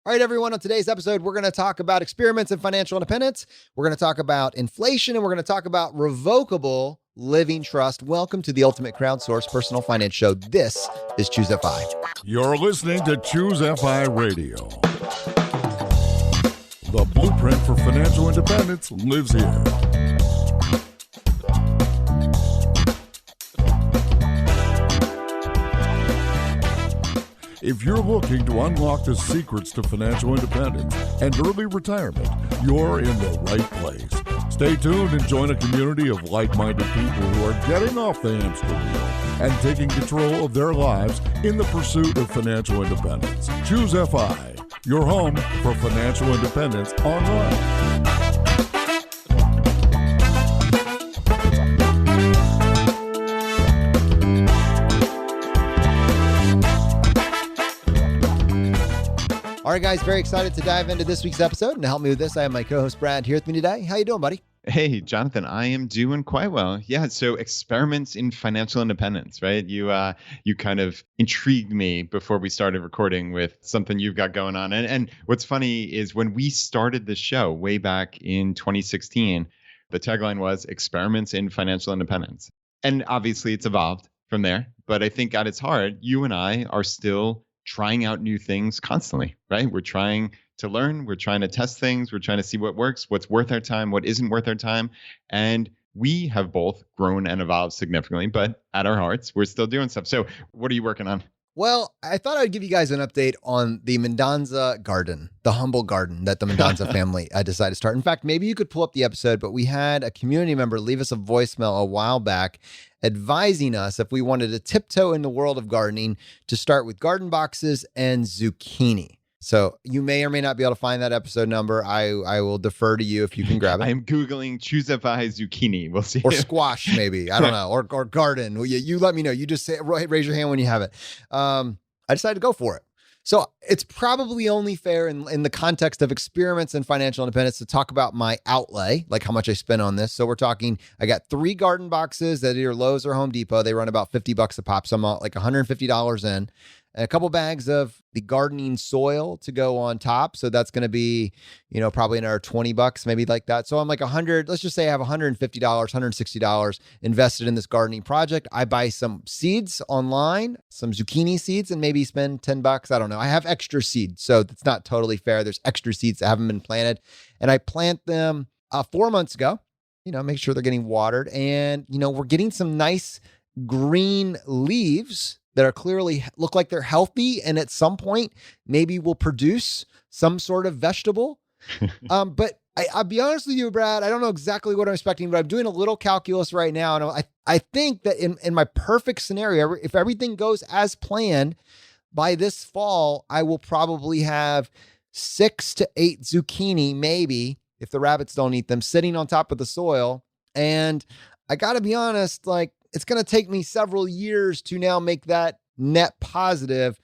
All right, everyone, on today's episode, we're going to talk about experiments in financial independence. We're going to talk about inflation, and we're going to talk about revocable living trust. Welcome to the Ultimate Crowdsource Personal Finance Show. This is ChooseFI. You're listening to ChooseFI Radio. The blueprint for financial independence lives here. If you're looking to unlock the secrets to financial independence and early retirement, you're in the right place. Stay tuned and join a community of like-minded people who are getting off the hamster wheel and taking control of their lives in the pursuit of financial independence. ChooseFI, your home for financial independence online. All right, guys, very excited to dive into this week's episode. And to help me with this, I have my co-host Brad here with me today. How you doing, buddy? Hey, Jonathan, I am doing quite well. Yeah, so experiments in financial independence, right? You kind of intrigued me before we started recording with something you've got going on. And what's funny is when we started the show way back in 2016, the tagline was experiments in financial independence. And obviously it's evolved from there. But I think at its heart, you and I are still trying out new things constantly, right? We're trying to learn, we're trying to test things, we're trying to see what works, what's worth our time, what isn't worth our time. And we have both grown and evolved significantly, but at our hearts, we're still doing stuff. So what are you working on? Well, I thought I'd give you guys an update on the Mendoza garden, the humble garden that the Mendoza family decided to start. In fact, maybe you could pull up the episode, but we had a community member leave us a voicemail a while back advising us if we wanted to tiptoe in the world of gardening to start with garden boxes and zucchini. So you may or may not be able to find that episode number. I will defer to you if you can grab it. I am Googling ChooseFI zucchini. We'll see. Or squash, maybe. I don't know. Or garden. Well, you let me know. You just raise your hand when you have it. I decided to go for it. So it's probably only fair in the context of experiments in financial independence to talk about my outlay, like how much I spent on this. So we're talking, I got 3 garden boxes at either Lowe's or Home Depot. They run about $50 a pop. So I'm like $150 in. And a couple bags of the gardening soil to go on top. So that's going to be, probably another $20, maybe like that. So I'm like let's just say I have $150, $160 invested in this gardening project. I buy some seeds online, some zucchini seeds, and maybe spend $10. I don't know. I have extra seeds, so it's not totally fair. There's extra seeds that haven't been planted. And I plant them 4 months ago, make sure they're getting watered. And, we're getting some nice green leaves that are clearly look like they're healthy, and at some point maybe will produce some sort of vegetable. But I'll be honest with you, Brad, I don't know exactly what I'm expecting, but I'm doing a little calculus right now. And I think that in my perfect scenario, if everything goes as planned, by this fall, I will probably have 6 to 8 zucchini, maybe, if the rabbits don't eat them, sitting on top of the soil. And I got to be honest, it's going to take me several years to now make that net positive,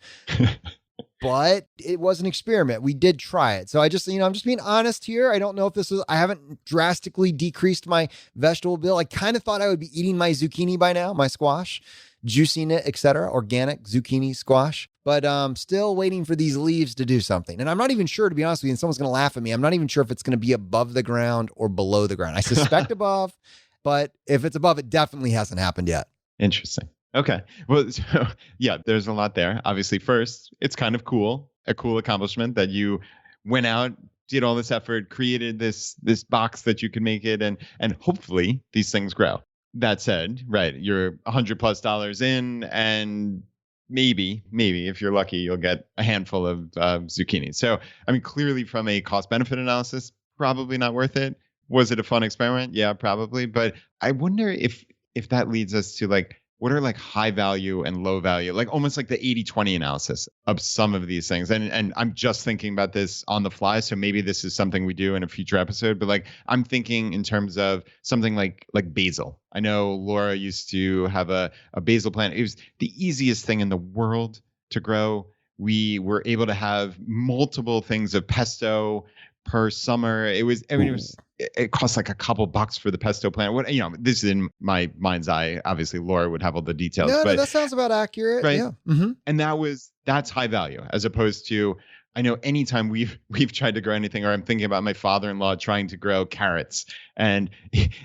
but it was an experiment. We did try it. So I'm just being honest here. I don't know if I haven't drastically decreased my vegetable bill. I kind of thought I would be eating my zucchini by now, my squash, juicing it, etc., organic zucchini squash, but still waiting for these leaves to do something. And I'm not even sure, to be honest with you, and someone's going to laugh at me. I'm not even sure if it's going to be above the ground or below the ground. I suspect above. But if it's above, it definitely hasn't happened yet. Interesting. Okay. Well, so, yeah, there's a lot there. Obviously, first, it's kind of cool, a cool accomplishment that you went out, did all this effort, created this box that you could make it, and hopefully these things grow. That said, right, you're $100+ in, and maybe if you're lucky, you'll get a handful of zucchini. So, clearly from a cost-benefit analysis, probably not worth it. Was it a fun experiment? Yeah, probably. But I wonder if that leads us to what are high value and low value, almost like the 80-20 analysis of some of these things. And I'm just thinking about this on the fly. So maybe this is something we do in a future episode, but I'm thinking in terms of something like basil. I know Laura used to have a basil plant. It was the easiest thing in the world to grow. We were able to have multiple things of pesto per summer. It cost like a couple bucks for the pesto plant. This is in my mind's eye. Obviously, Laura would have all the details. No, that sounds about accurate. Right? Yeah. Mm-hmm. And that's high value as opposed to I know anytime we've tried to grow anything, or I'm thinking about my father-in-law trying to grow carrots, and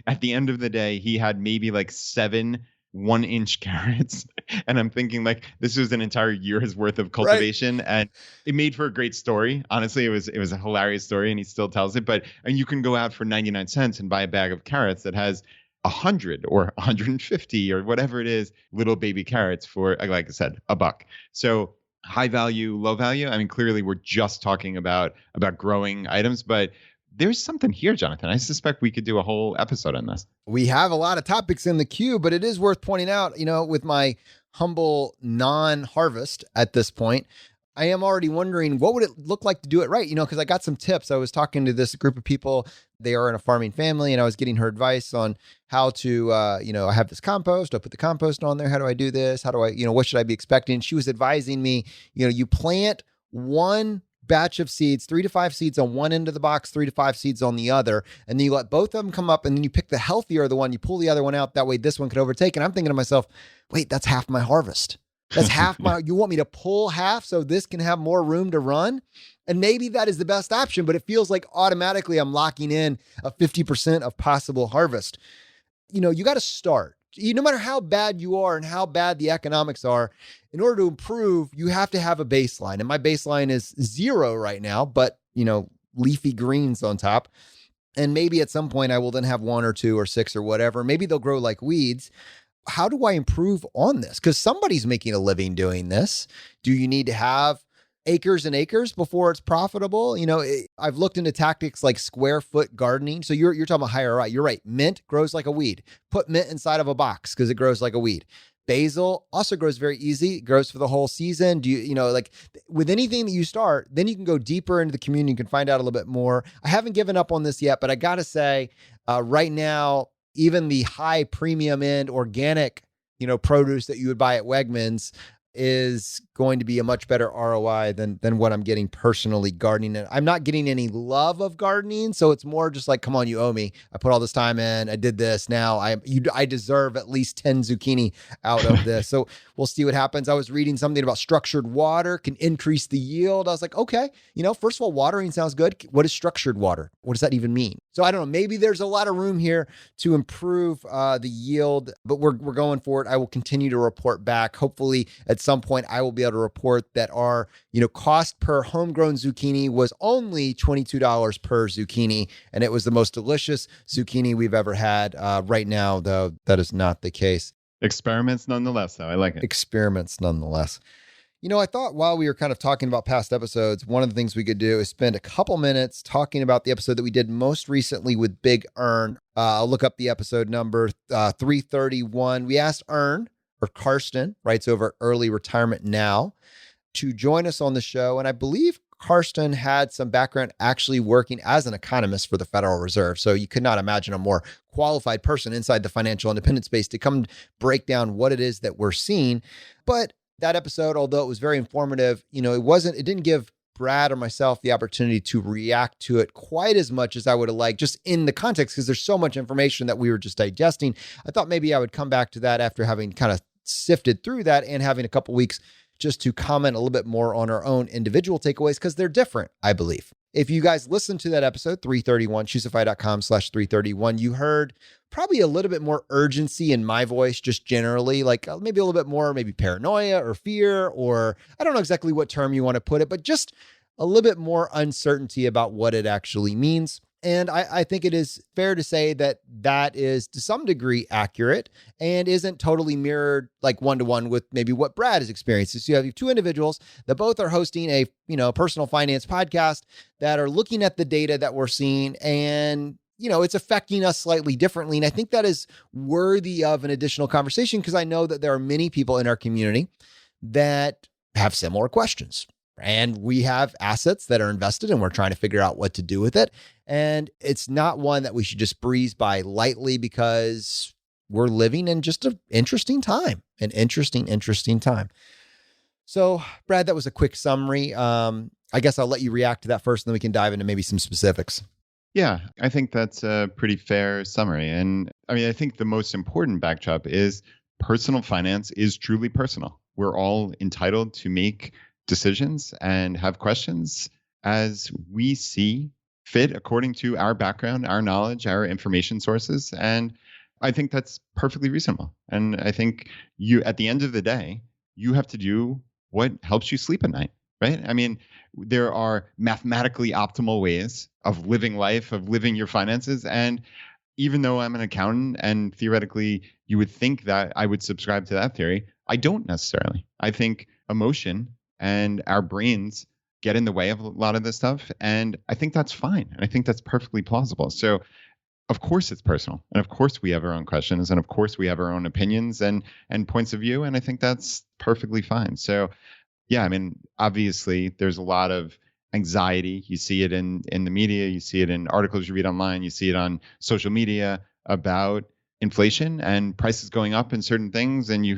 at the end of the day, he had maybe like 7 1-inch carrots, and I'm thinking like this was an entire year's worth of cultivation, and it made for a great story. Honestly, it was a hilarious story, and he still tells it. But and you can go out for 99 cents and buy a bag of carrots that has 100 or 150 or whatever it is, little baby carrots for, like I said, $1. So high value, low value. I mean, clearly we're just talking about growing items, but there's something here, Jonathan. I suspect we could do a whole episode on this. We have a lot of topics in the queue, but it is worth pointing out, with my humble non-harvest at this point, I am already wondering what would it look like to do it right? Because I got some tips. I was talking to this group of people. They are in a farming family, and I was getting her advice on how to, I have this compost. I put the compost on there. How do I do this? How do I, what should I be expecting? She was advising me, you plant one batch of seeds, 3 to 5 seeds on one end of the box, 3 to 5 seeds on the other. And then you let both of them come up, and then you pick the healthier the one, you pull the other one out. That way this one could overtake. And I'm thinking to myself, wait, that's half my harvest. That's half you want me to pull half so this can have more room to run? And maybe that is the best option, but it feels like automatically I'm locking in a 50% of possible harvest. You got to start. No matter how bad you are and how bad the economics are, in order to improve, you have to have a baseline. And my baseline is 0 right now, but, leafy greens on top. And maybe at some point I will then have 1 or 2 or 6 or whatever. Maybe they'll grow like weeds. How do I improve on this? Because somebody's making a living doing this. Do you need to have acres and acres before it's profitable? I've looked into tactics like square foot gardening. So you're talking about higher, right? You're right. Mint grows like a weed. Put mint inside of a box because it grows like a weed. Basil also grows very easy. It grows for the whole season. Do you like with anything that you start, then you can go deeper into the community. You can find out a little bit more. I haven't given up on this yet, but I got to say right now, even the high premium end organic, produce that you would buy at Wegmans is going to be a much better ROI than what I'm getting personally gardening. And I'm not getting any love of gardening. So it's more just like, come on, you owe me. I put all this time in. I did this. Now I deserve at least 10 zucchini out of this. So we'll see what happens. I was reading something about structured water can increase the yield. I was like, okay, first of all, watering sounds good. What is structured water? What does that even mean? So I don't know. Maybe there's a lot of room here to improve the yield, but we're going for it. I will continue to report back. Hopefully at some point I will be able to report that our, cost per homegrown zucchini was only $22 per zucchini. And it was the most delicious zucchini we've ever had. Right now, though, that is not the case. Experiments nonetheless, though. I like it. Experiments nonetheless. I thought while we were kind of talking about past episodes, one of the things we could do is spend a couple minutes talking about the episode that we did most recently with Big Earn. I'll look up the episode number 331. We asked Earn, or Karsten, writes over Early Retirement Now, to join us on the show. And I believe Karsten had some background actually working as an economist for the Federal Reserve. So you could not imagine a more qualified person inside the financial independence space to come break down what it is that we're seeing. But that episode, although it was very informative, it didn't give Brad or myself the opportunity to react to it quite as much as I would have liked, just in the context, because there's so much information that we were just digesting. I thought maybe I would come back to that after having kind of sifted through that and having a couple weeks just to comment a little bit more on our own individual takeaways, because they're different, I believe. If you guys listened to that episode, 331, ChooseFI.com/331, you heard probably a little bit more urgency in my voice, just generally, like maybe a little bit more, maybe paranoia or fear, or I don't know exactly what term you want to put it, but just a little bit more uncertainty about what it actually means. And I think it is fair to say that that is to some degree accurate and isn't totally mirrored like one-to-one with maybe what Brad has experienced. So you have 2 individuals that both are hosting a, personal finance podcast that are looking at the data that we're seeing, and it's affecting us slightly differently. And I think that is worthy of an additional conversation, because I know that there are many people in our community that have similar questions. And we have assets that are invested, and we're trying to figure out what to do with it. And it's not one that we should just breeze by lightly, because we're living in just an interesting time, an interesting time. So, Brad, that was a quick summary. I guess I'll let you react to that first, and then we can dive into maybe some specifics. Yeah, I think that's a pretty fair summary. And I mean, I think the most important backdrop is personal finance is truly personal. We're all entitled to make decisions and have questions as we see fit according to our background, our knowledge, our information sources. And I think that's perfectly reasonable. And I think you, at the end of the day, you have to do what helps you sleep at night, right? I mean, there are mathematically optimal ways of living life, of living your finances. And even though I'm an accountant and theoretically you would think that I would subscribe to that theory, I don't necessarily. I think emotion and our brains get in the way of a lot of this stuff. And I think that's fine. And I think that's perfectly plausible. So of course it's personal. And of course we have our own questions. And of course we have our own opinions and points of view. And I think that's perfectly fine. So yeah, I mean, obviously there's a lot of anxiety. You see it in the media, you see it in articles you read online, you see it on social media about inflation and prices going up in certain things. And you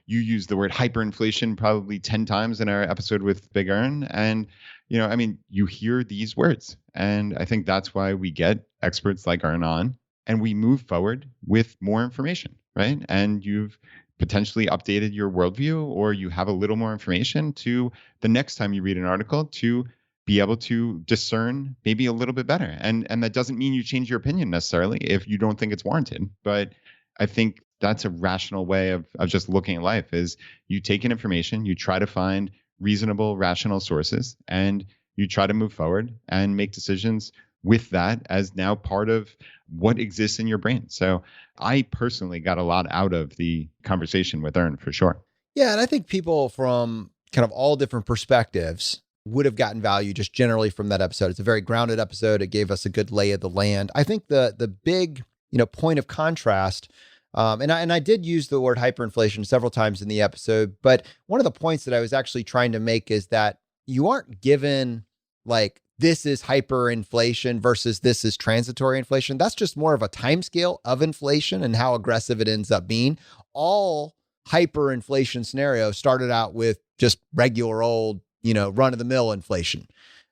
use the word hyperinflation probably 10 times in our episode with Big Earn. And, I mean, you hear these words. And I think that's why we get experts like Earn on and we move forward with more information, right? And you've potentially updated your worldview, or you have a little more information to the next time you read an article to be able to discern maybe a little bit better. And that doesn't mean you change your opinion necessarily if you don't think it's warranted. But I think that's a rational way of just looking at life is you take in information, you try to find reasonable, rational sources, and you try to move forward and make decisions with that as now part of what exists in your brain. So I personally got a lot out of the conversation with Earn for sure. Yeah. And I think people from kind of all different perspectives would have gotten value just generally from that episode. It's a very grounded episode. It gave us a good lay of the land. I think the big, point of contrast, and I did use the word hyperinflation several times in the episode, but one of the points that I was actually trying to make is that you aren't given like, this is hyperinflation versus this is transitory inflation. That's just more of a timescale of inflation and how aggressive it ends up being. All hyperinflation scenarios started out with just regular old, run-of-the-mill inflation.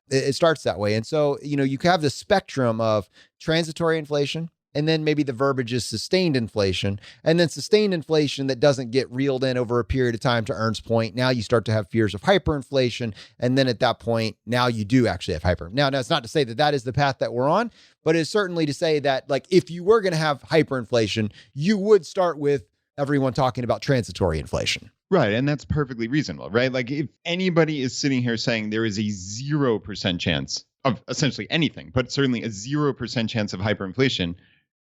It starts that way. And so, you have the spectrum of transitory inflation, and then maybe the verbiage is sustained inflation, and then sustained inflation that doesn't get reeled in over a period of time. To Ernst's point, now you start to have fears of hyperinflation. And then at that point, now you do actually have hyper. Now, it's not to say that is the path that we're on, but it's certainly to say that like, if you were going to have hyperinflation, you would start with everyone talking about transitory inflation. Right. And that's perfectly reasonable, right? Like if anybody is sitting here saying there is a 0% chance of essentially anything, but certainly a 0% chance of hyperinflation,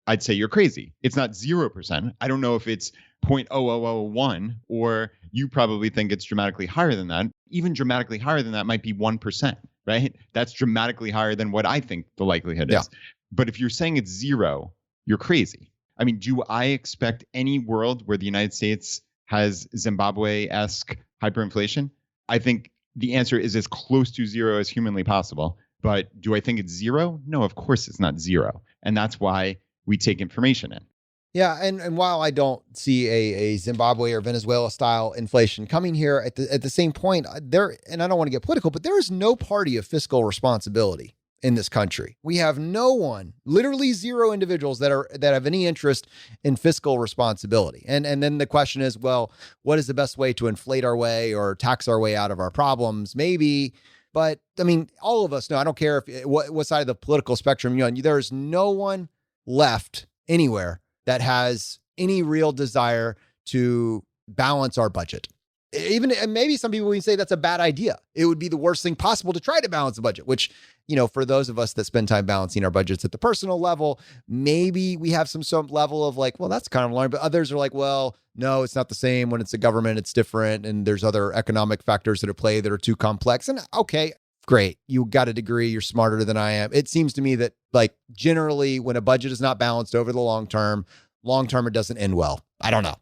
I'd say you're crazy. It's not 0%. I don't know if it's 0.0001, or you probably think it's dramatically higher than that. Even dramatically higher than that might be 1%, right? That's dramatically higher than what I think the likelihood is. But if you're saying it's 0, you're crazy. I mean, do I expect any world where the United States has Zimbabwe-esque hyperinflation? I think the answer is as close to 0 as humanly possible. But do I think it's 0? No, of course it's not 0. And that's why we take information in. Yeah, and while I don't see a Zimbabwe or Venezuela style inflation coming here, at the same point, there, and I don't want to get political, but there is no party of fiscal responsibility in this country. We have no one, literally 0 individuals that have any interest in fiscal responsibility. And then the question is, well, what is the best way to inflate our way or tax our way out of our problems? Maybe. But I mean, all of us know, I don't care what side of the political spectrum you're on, there's no one left anywhere that has any real desire to balance our budget. Even, and maybe some people would say that's a bad idea. It would be the worst thing possible to try to balance the budget, which, for those of us that spend time balancing our budgets at the personal level, maybe we have some level of like, well, that's kind of alarming. But others are like, well, no, it's not the same. When it's a government, it's different. And there's other economic factors that are play that are too complex. And okay, great. You got a degree. You're smarter than I am. It seems to me that like generally when a budget is not balanced over the long term, it doesn't end well. I don't know.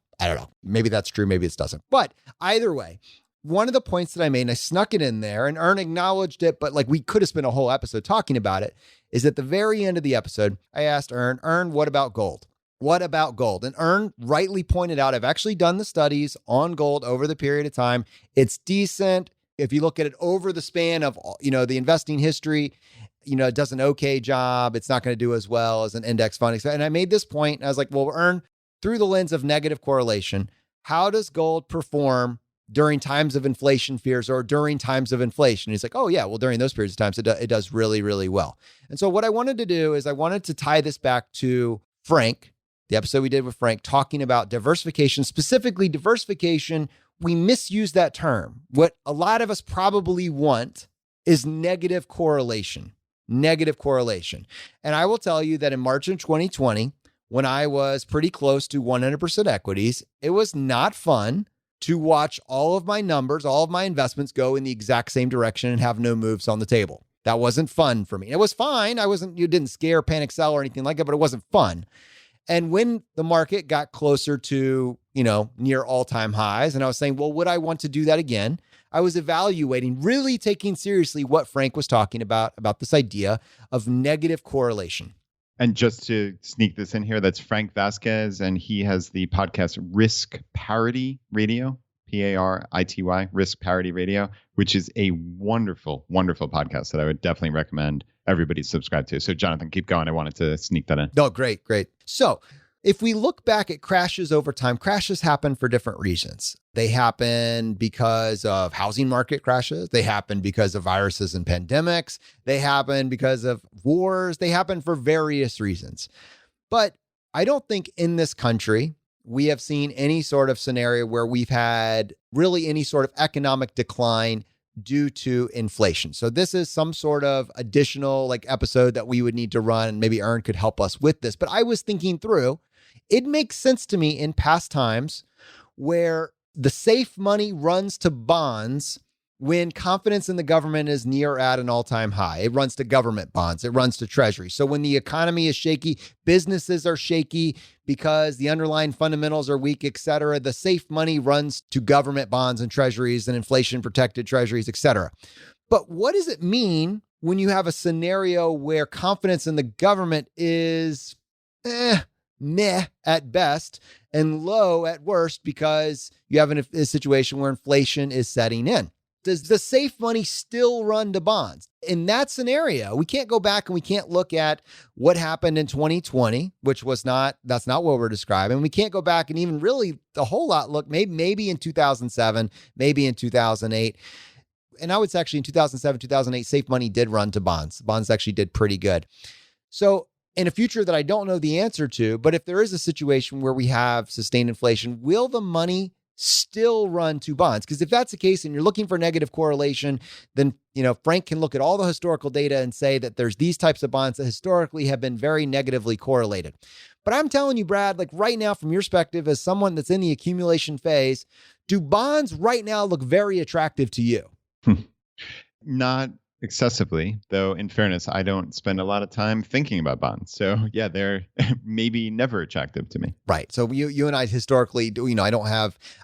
Maybe that's true. Maybe it doesn't. But either way, one of the points that I made, and I snuck it in there and Ern acknowledged it, but like we could have spent a whole episode talking about it, is at the very end of the episode, I asked Ern, what about gold? What about gold? And Ern rightly pointed out, I've actually done the studies on gold over the period of time. It's decent. If you look at it over the span of, the investing history, it does an okay job. It's not going to do as well as an index fund. And I made this point, and I was like, well, Ern, through the lens of negative correlation, how does gold perform during times of inflation fears or during times of inflation. He's like, oh yeah, well, during those periods of times, it does really, really well. And so what I wanted to do is I wanted to tie this back to Frank, the episode we did with Frank, talking about diversification, specifically diversification. We misuse that term. What a lot of us probably want is negative correlation. Negative correlation. And I will tell you that in March of 2020, when I was pretty close to 100% equities, it was not fun to watch all of my numbers, all of my investments go in the exact same direction and have no moves on the table. That wasn't fun for me. It was fine. You didn't scare, panic sell or anything like that, but it wasn't fun. And when the market got closer to, near all-time highs, and I was saying, well, would I want to do that again? I was evaluating, really taking seriously what Frank was talking about this idea of negative correlation. And just to sneak this in here, that's Frank Vasquez, and he has the podcast Risk Parity Radio, Parity, Risk Parity Radio, which is a wonderful, wonderful podcast that I would definitely recommend everybody subscribe to. So Jonathan, keep going. I wanted to sneak that in. Oh, great. So if we look back at crashes over time, crashes happen for different reasons. They happen because of housing market crashes. They happen because of viruses and pandemics. They happen because of wars. They happen for various reasons. But I don't think in this country we have seen any sort of scenario where we've had really any sort of economic decline due to inflation. So this is some sort of additional episode that we would need to run, and maybe Ern could help us with this. But I was thinking through, it makes sense to me in past times where the safe money runs to bonds when confidence in the government is near at an all-time high. It runs to government bonds. It runs to treasury. So when the economy is shaky, businesses are shaky because the underlying fundamentals are weak, et cetera, the safe money runs to government bonds and treasuries and inflation-protected treasuries, et cetera. But what does it mean when you have a scenario where confidence in the government is meh at best and low at worst because you have a situation where inflation is setting in? Does the safe money still run to bonds? In that scenario, we can't go back and we can't look at what happened in 2020, that's not what we're describing. We can't go back and even really a whole lot look, maybe in 2007, maybe in 2008. And I would say actually in 2007, 2008, safe money did run to bonds. Bonds actually did pretty good. So in a future that I don't know the answer to, but if there is a situation where we have sustained inflation, will the money still run to bonds? Because if that's the case and you're looking for negative correlation, then Frank can look at all the historical data and say that there's these types of bonds that historically have been very negatively correlated. But I'm telling you, Brad, right now from your perspective as someone that's in the accumulation phase, do bonds right now look very attractive to you? Not excessively, though. In fairness, I don't spend a lot of time thinking about bonds. So yeah, they're maybe never attractive to me. Right. So you and I historically do,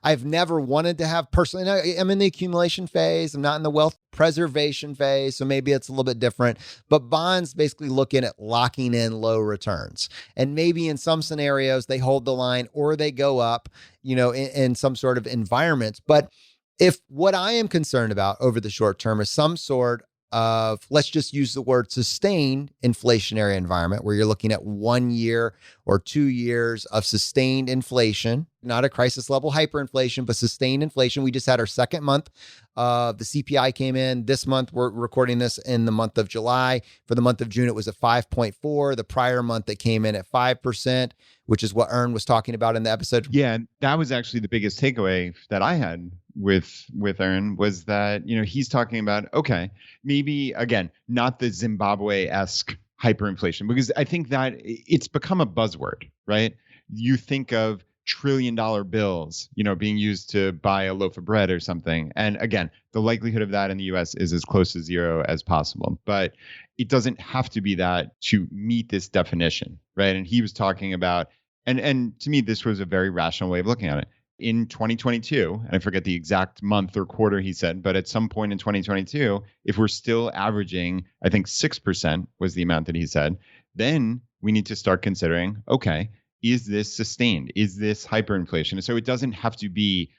I've never wanted to have personally, I'm in the accumulation phase. I'm not in the wealth preservation phase. So maybe it's a little bit different, but bonds basically looking at locking in low returns. And maybe in some scenarios they hold the line or they go up, in some sort of environment. But if what I am concerned about over the short term is some sort of, let's just use the word sustained inflationary environment where you're looking at 1 year or 2 years of sustained inflation, not a crisis level hyperinflation, but sustained inflation. We just had our second month. The CPI came in this month. We're recording this in the month of July. For the month of June, it was at 5.4. The prior month, it came in at 5%, which is what Ern was talking about in the episode. Yeah, that was actually the biggest takeaway that I had with Ern was that, he's talking about, okay, maybe, again, not the Zimbabwe-esque hyperinflation, because I think that it's become a buzzword, right? You think of trillion-dollar bills, being used to buy a loaf of bread or something. And again, the likelihood of that in the US is as close to zero as possible. But it doesn't have to be that to meet this definition, right? And he was talking about, and to me, this was a very rational way of looking at it. In 2022, and I forget the exact month or quarter he said, but at some point in 2022, if we're still averaging, I think 6% was the amount that he said, then we need to start considering, okay, is this sustained? Is this hyperinflation? So it doesn't have to be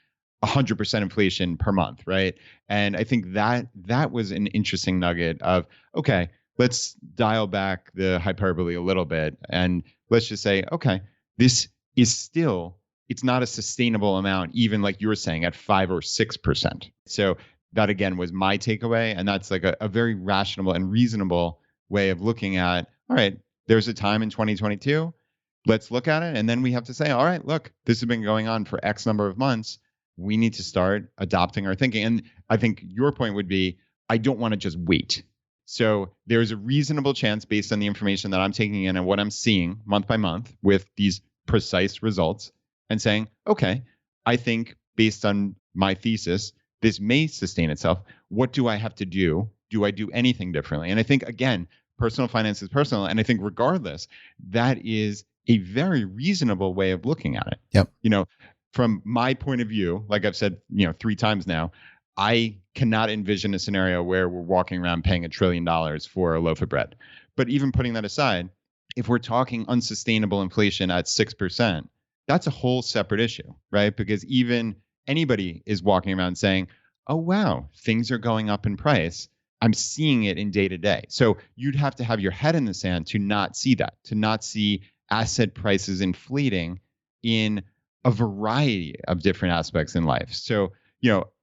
100% inflation per month, right? And I think that was an interesting nugget of, okay, let's dial back the hyperbole a little bit and let's just say, okay, this is still it's not a sustainable amount, even like you were saying at 5 or 6%. So that again was my takeaway. And that's like a very rational and reasonable way of looking at, all right, there's a time in 2022. Let's look at it. And then we have to say, all right, look, this has been going on for X number of months. We need to start adopting our thinking. And I think your point would be, I don't want to just wait. So there's a reasonable chance based on the information that I'm taking in and what I'm seeing month by month with these precise results and saying, okay, I think based on my thesis, this may sustain itself. What do I have to do? Do I do anything differently? And I think, again, personal finance is personal. And I think regardless, that is a very reasonable way of looking at it. Yep. From my point of view, like I've said, 3 times now, I cannot envision a scenario where we're walking around paying $1 trillion for a loaf of bread. But even putting that aside, if we're talking unsustainable inflation at 6%, that's a whole separate issue, right? Because even anybody is walking around saying, oh, wow, things are going up in price. I'm seeing it in day to day. So you'd have to have your head in the sand to not see that, to not see asset prices inflating in a variety of different aspects in life. So,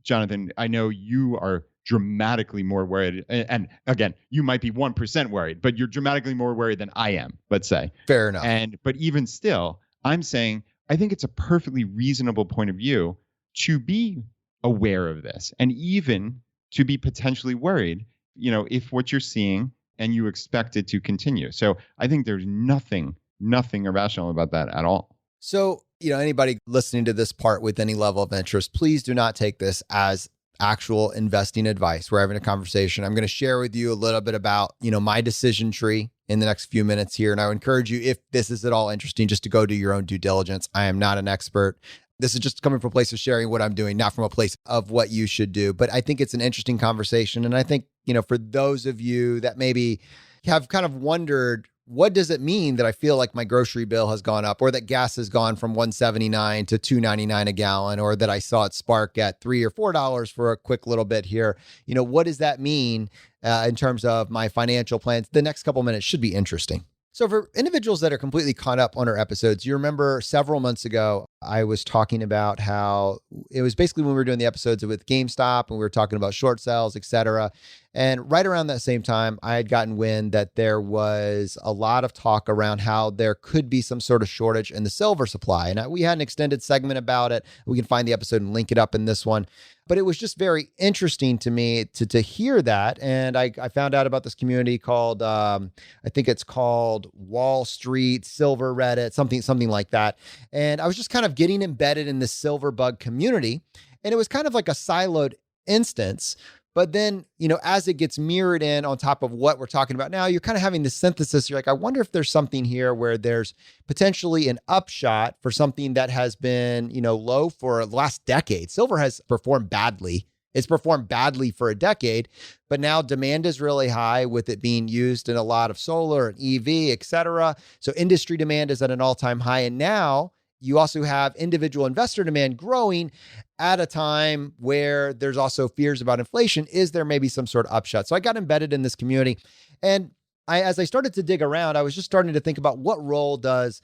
Jonathan, I know you are dramatically more worried. And again, you might be 1% worried, but you're dramatically more worried than I am, let's say. Fair enough. But even still, I'm saying, I think it's a perfectly reasonable point of view to be aware of this and even to be potentially worried, if what you're seeing and you expect it to continue. So I think there's nothing irrational about that at all. So, anybody listening to this part with any level of interest, please do not take this as actual investing advice. We're having a conversation. I'm going to share with you a little bit about, my decision tree in the next few minutes here. And I would encourage you, if this is at all interesting, just to go do your own due diligence. I am not an expert. This is just coming from a place of sharing what I'm doing, not from a place of what you should do. But I think it's an interesting conversation. And I think, for those of you that maybe have kind of wondered, what does it mean that I feel like my grocery bill has gone up, or that gas has gone from $1.79 to $2.99 a gallon, or that I saw it spark at $3 or $4 for a quick little bit here? What does that mean in terms of my financial plans? The next couple minutes should be interesting. So for individuals that are completely caught up on our episodes, you remember several months ago, I was talking about how it was basically when we were doing the episodes with GameStop and we were talking about short sales, et cetera. And right around that same time, I had gotten wind that there was a lot of talk around how there could be some sort of shortage in the silver supply. And we had an extended segment about it. We can find the episode and link it up in this one. But it was just very interesting to me to hear that. And I found out about this community called, I think it's called Wall Street Silver Reddit, something like that. And I was just kind of getting embedded in the silver bug community. And it was kind of like a siloed instance. But then, as it gets mirrored in on top of what we're talking about now, you're kind of having this synthesis. You're like, I wonder if there's something here where there's potentially an upshot for something that has been, low for the last decade. Silver has performed badly. It's performed badly for a decade, but now demand is really high with it being used in a lot of solar and EV, et cetera. So industry demand is at an all-time high. And now you also have individual investor demand growing at a time where there's also fears about inflation. Is there maybe some sort of upshot? So I got embedded in this community. And as I started to dig around, I was just starting to think about what role does,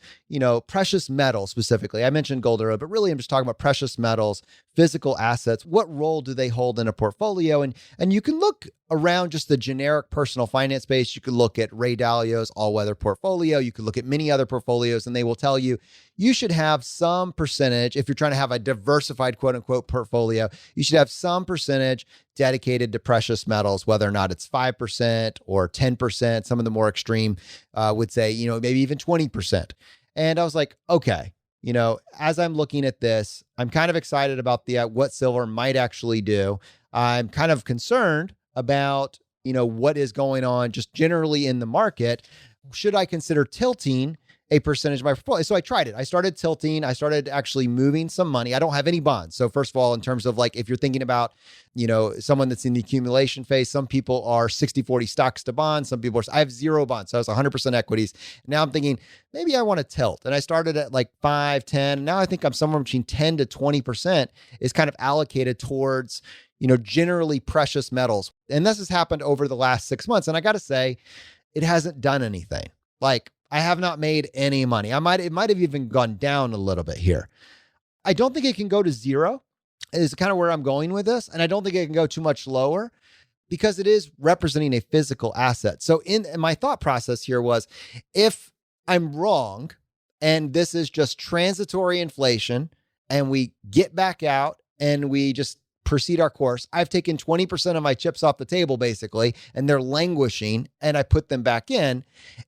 precious metals specifically. I mentioned gold earlier, but really I'm just talking about precious metals, physical assets. What role do they hold in a portfolio? And you can look around just the generic personal finance space. You could look at Ray Dalio's all-weather portfolio. You could look at many other portfolios, and they will tell you should have some percentage, if you're trying to have a diversified quote unquote portfolio, you should have some percentage dedicated to precious metals, whether or not it's 5% or 10%. Some of the more extreme would say, maybe even 20%. And I was like, okay, as I'm looking at this, I'm kind of excited about what silver might actually do. I'm kind of concerned about, what is going on just generally in the market. Should I consider tilting a percentage of my portfolio? So I tried it. I started tilting. I started actually moving some money. I don't have any bonds. So first of all, in terms of if you're thinking about, someone that's in the accumulation phase, some people are 60-40 stocks to bonds. Some people I have 0 bonds. So I was 100% equities. Now I'm thinking maybe I want to tilt. And I started at 5, 10. Now I think I'm somewhere between 10 to 20% is kind of allocated towards, generally precious metals. And this has happened over the last 6 months. And I got to say, it hasn't done anything. I have not made any money. It might have even gone down a little bit here. I don't think it can go to zero is kind of where I'm going with this. And I don't think it can go too much lower because it is representing a physical asset. So in my thought process here was, if I'm wrong and this is just transitory inflation and we get back out and we just proceed our course, I've taken 20% of my chips off the table basically, and they're languishing and I put them back in.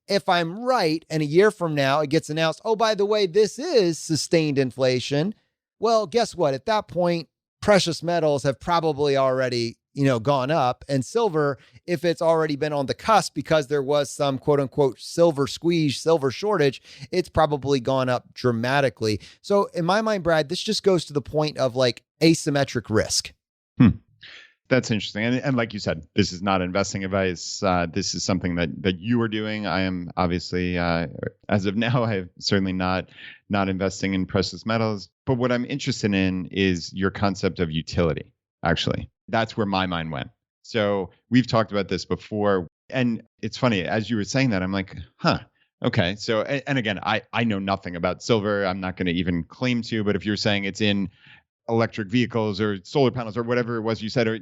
If I'm right, and a year from now it gets announced, oh, by the way, this is sustained inflation. Well, guess what? At that point, precious metals have probably already, gone up, and silver, if it's already been on the cusp because there was some quote unquote silver squeeze, silver shortage, it's probably gone up dramatically. So in my mind, Brad, this just goes to the point of like asymmetric risk. That's interesting. And like you said, this is not investing advice. This is something that you are doing. I am obviously, as of now, I have certainly not investing in precious metals. But what I'm interested in is your concept of utility, actually. That's where my mind went. So we've talked about this before. And it's funny, as you were saying that, I'm like, okay. So, and again, I know nothing about silver. I'm not going to even claim to, but if you're saying it's in electric vehicles or solar panels or whatever it was you said, or,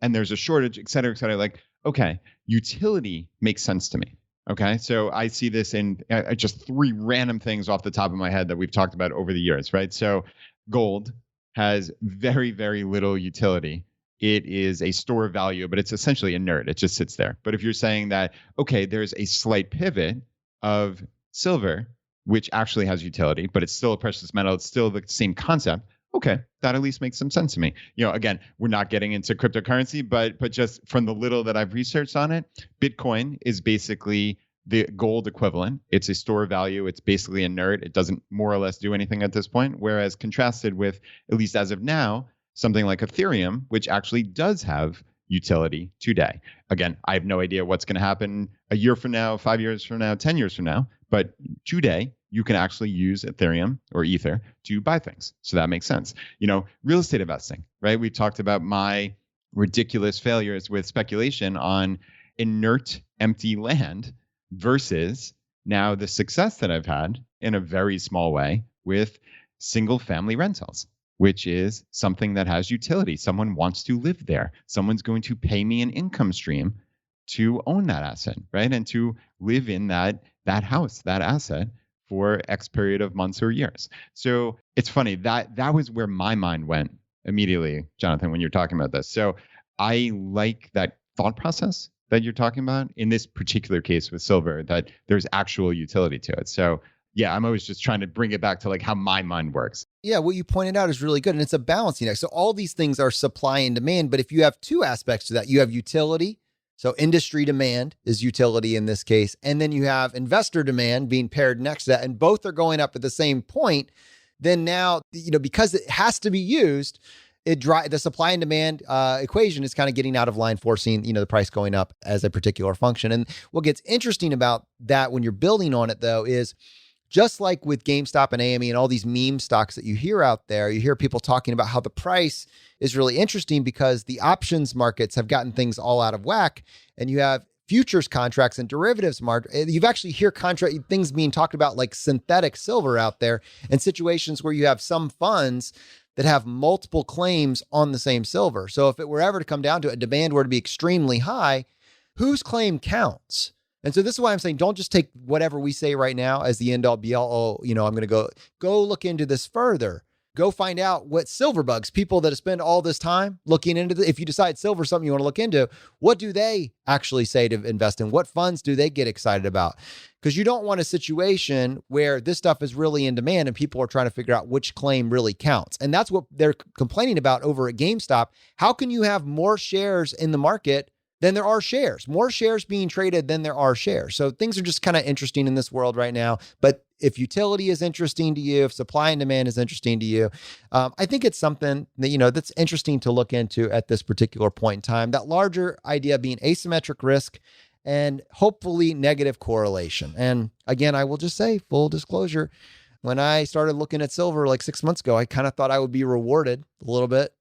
and there's a shortage, et cetera, like, okay, utility makes sense to me. Okay. So I see this in just three random things off the top of my head that we've talked about over the years, right? So gold has very, very little utility. It is a store of value, but it's essentially inert. It just sits there. But if you're saying that, okay, there's a slight pivot of silver, which actually has utility, but it's still a precious metal, it's still the same concept. Okay, that at least makes some sense to me. Again, we're not getting into cryptocurrency, but just from the little that I've researched on it, Bitcoin is basically the gold equivalent. It's a store of value. It's basically inert. It doesn't more or less do anything at this point. Whereas contrasted with, at least as of now, something like Ethereum, which actually does have utility today. Again, I have no idea what's going to happen a year from now, 5 years from now, 10 years from now, but today you can actually use Ethereum or Ether to buy things. So that makes sense. Real estate investing, right? We talked about my ridiculous failures with speculation on inert, empty land versus now the success that I've had in a very small way with single family rentals, which is something that has utility. Someone wants to live there. Someone's going to pay me an income stream to own that asset, right? And to live in that house, that asset for X period of months or years. So it's funny that was where my mind went immediately, Jonathan, when you're talking about this. So I like that thought process that you're talking about in this particular case with silver, that there's actual utility to it. So yeah, I'm always just trying to bring it back to like how my mind works. Yeah, what you pointed out is really good. And it's a balancing act. So all these things are supply and demand. But if you have two aspects to that, you have utility. So industry demand is utility in this case. And then you have investor demand being paired next to that. And both are going up at the same point. Then now, because it has to be used, the supply and demand equation is kind of getting out of line, forcing, the price going up as a particular function. And what gets interesting about that when you're building on it, though, is just like with GameStop and AME and all these meme stocks that you hear out there, you hear people talking about how the price is really interesting because the options markets have gotten things all out of whack, and you have futures contracts and derivatives market. You've actually hear things being talked about like synthetic silver out there, and situations where you have some funds that have multiple claims on the same silver. So if it were ever to come down to it, demand were to be extremely high, whose claim counts? And so this is why I'm saying, don't just take whatever we say right now as the end all be all. I'm going to go look into this further. Go find out what silver bugs, people that have spent all this time looking into if you decide silver is something you want to look into, what do they actually say to invest in? What funds do they get excited about? Because you don't want a situation where this stuff is really in demand and people are trying to figure out which claim really counts. And that's what they're complaining about over at GameStop. How can you have more shares in the market than there are shares, more shares being traded than there are shares? So things are just kind of interesting in this world right now. But if utility is interesting to you, if supply and demand is interesting to you, I think it's something that, that's interesting to look into at this particular point in time. That larger idea being asymmetric risk and hopefully negative correlation. And again, I will just say, full disclosure, when I started looking at silver like 6 months ago, I kind of thought I would be rewarded a little bit,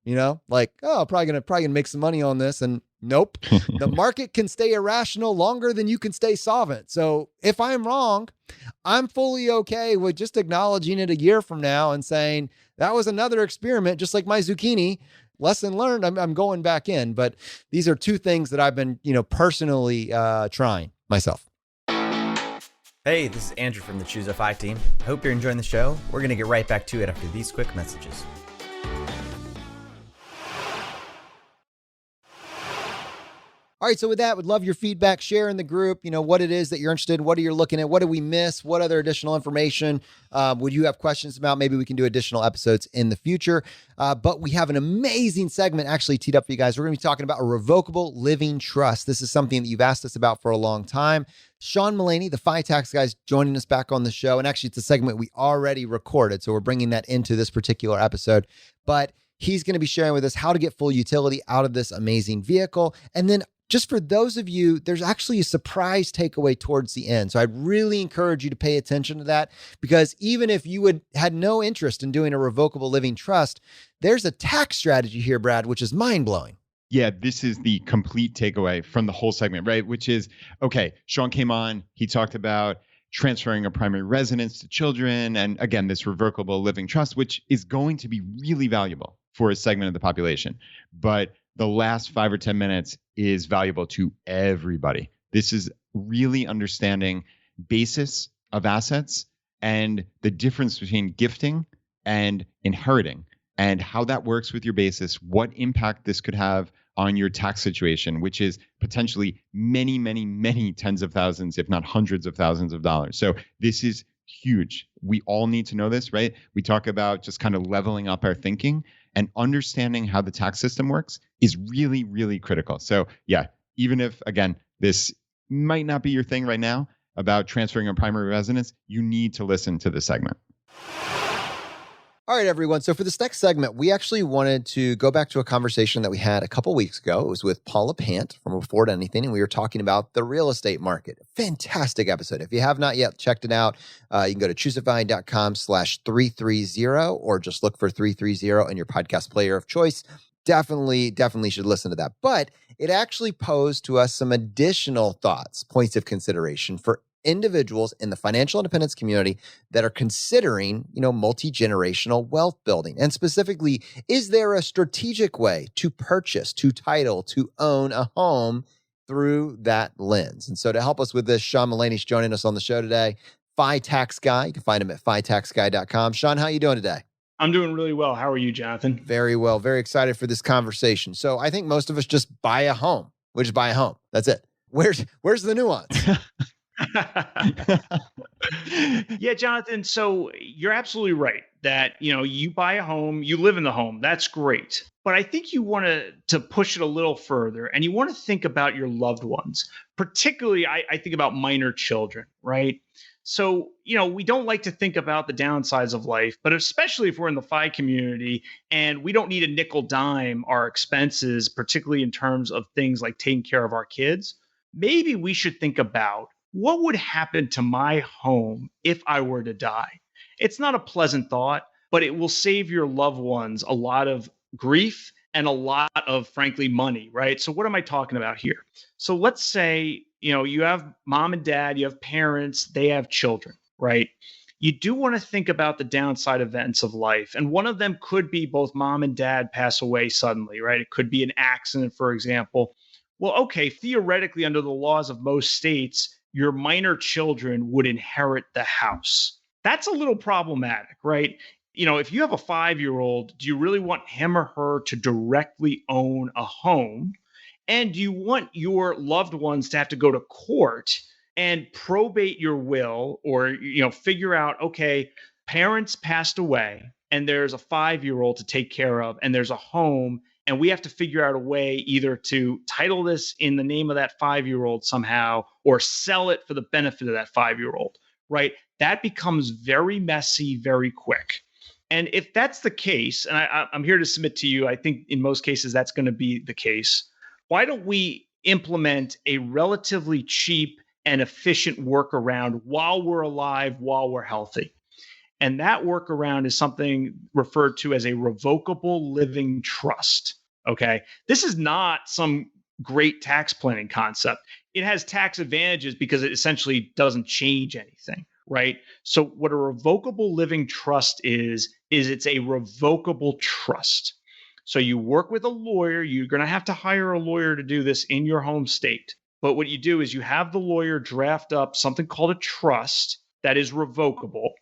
like, oh, probably gonna make some money on this. And Nope. The market can stay irrational longer than you can stay solvent. So if I'm wrong, I'm fully okay with just acknowledging it a year from now and saying that was another experiment, just like my zucchini. Lesson learned, I'm going back in. But these are two things that I've been, personally trying myself. Hey, this is Andrew from the ChooseFI team. Hope you're enjoying the show. We're going to get right back to it after these quick messages. All right, so with that, would love your feedback. Share in the group, what it is that you're interested in. What are you looking at? What did we miss? What other additional information would you have questions about? Maybe we can do additional episodes in the future. But we have an amazing segment actually teed up for you guys. We're going to be talking about a revocable living trust. This is something that you've asked us about for a long time. Sean Mullaney, the FI Tax guy, is joining us back on the show. And actually, it's a segment we already recorded, so we're bringing that into this particular episode. But he's going to be sharing with us how to get full utility out of this amazing vehicle. And then just for those of you, there's actually a surprise takeaway towards the end. So I'd really encourage you to pay attention to that, because even if you had no interest in doing a revocable living trust, there's a tax strategy here, Brad, which is mind-blowing. Yeah, this is the complete takeaway from the whole segment, right? Which is, okay, Sean came on, he talked about transferring a primary residence to children. And again, this revocable living trust, which is going to be really valuable for a segment of the population. But the last 5 or 10 minutes is valuable to everybody. This is really understanding basis of assets and the difference between gifting and inheriting and how that works with your basis, what impact this could have on your tax situation, which is potentially many, many, many tens of thousands, if not hundreds of thousands of dollars. So this is huge. We all need to know this, right? We talk about just kind of leveling up our thinking, and understanding how the tax system works is really, really critical. So yeah, even if, again, this might not be your thing right now about transferring a primary residence, you need to listen to this segment. All right, everyone. So for this next segment, we actually wanted to go back to a conversation that we had a couple weeks ago. It was with Paula Pant from Afford Anything, and we were talking about the real estate market. Fantastic episode. If you have not yet checked it out, you can go to ChooseFI.com/330 or just look for 330 in your podcast player of choice. Definitely should listen to that. But it actually posed to us some additional thoughts, points of consideration for individuals in the financial independence community that are considering, multi-generational wealth building. And specifically, is there a strategic way to purchase, to title, to own a home through that lens? And so to help us with this, Sean Mullaney's joining us on the show today. FI Tax Guy. You can find him at FITaxGuy.com. Sean, how are you doing today? I'm doing really well. How are you, Jonathan? Very well. Very excited for this conversation. So I think most of us just buy a home. We just buy a home. That's it. Where's the nuance? Yeah, Jonathan. So you're absolutely right that, you buy a home, you live in the home. That's great. But I think you want to push it a little further, and you want to think about your loved ones. Particularly, I think about minor children, right? So, we don't like to think about the downsides of life, but especially if we're in the FI community and we don't need a nickel dime our expenses, particularly in terms of things like taking care of our kids, maybe we should think about what would happen to my home if I were to die? It's not a pleasant thought, but it will save your loved ones a lot of grief and a lot of, frankly, money, right? So what am I talking about here? So let's say, you have mom and dad, you have parents, they have children, right? You do want to think about the downside events of life. And one of them could be both mom and dad pass away suddenly, right? It could be an accident, for example. Well, okay, theoretically, under the laws of most states, your minor children would inherit the house. That's a little problematic, right? If you have a 5-year-old, do you really want him or her to directly own a home? And do you want your loved ones to have to go to court and probate your will, or, figure out, okay, parents passed away and there's a 5-year-old to take care of and there's a home, and we have to figure out a way either to title this in the name of that 5-year-old somehow or sell it for the benefit of that 5-year-old, right? That becomes very messy very quick. And if that's the case, and I'm here to submit to you, I think in most cases that's going to be the case, why don't we implement a relatively cheap and efficient workaround while we're alive, while we're healthy? And that workaround is something referred to as a revocable living trust. Okay. This is not some great tax planning concept. It has tax advantages because it essentially doesn't change anything, right? So what a revocable living trust is it's a revocable trust. So you work with a lawyer. You're going to have to hire a lawyer to do this in your home state. But what you do is you have the lawyer draft up something called a trust that is revocable.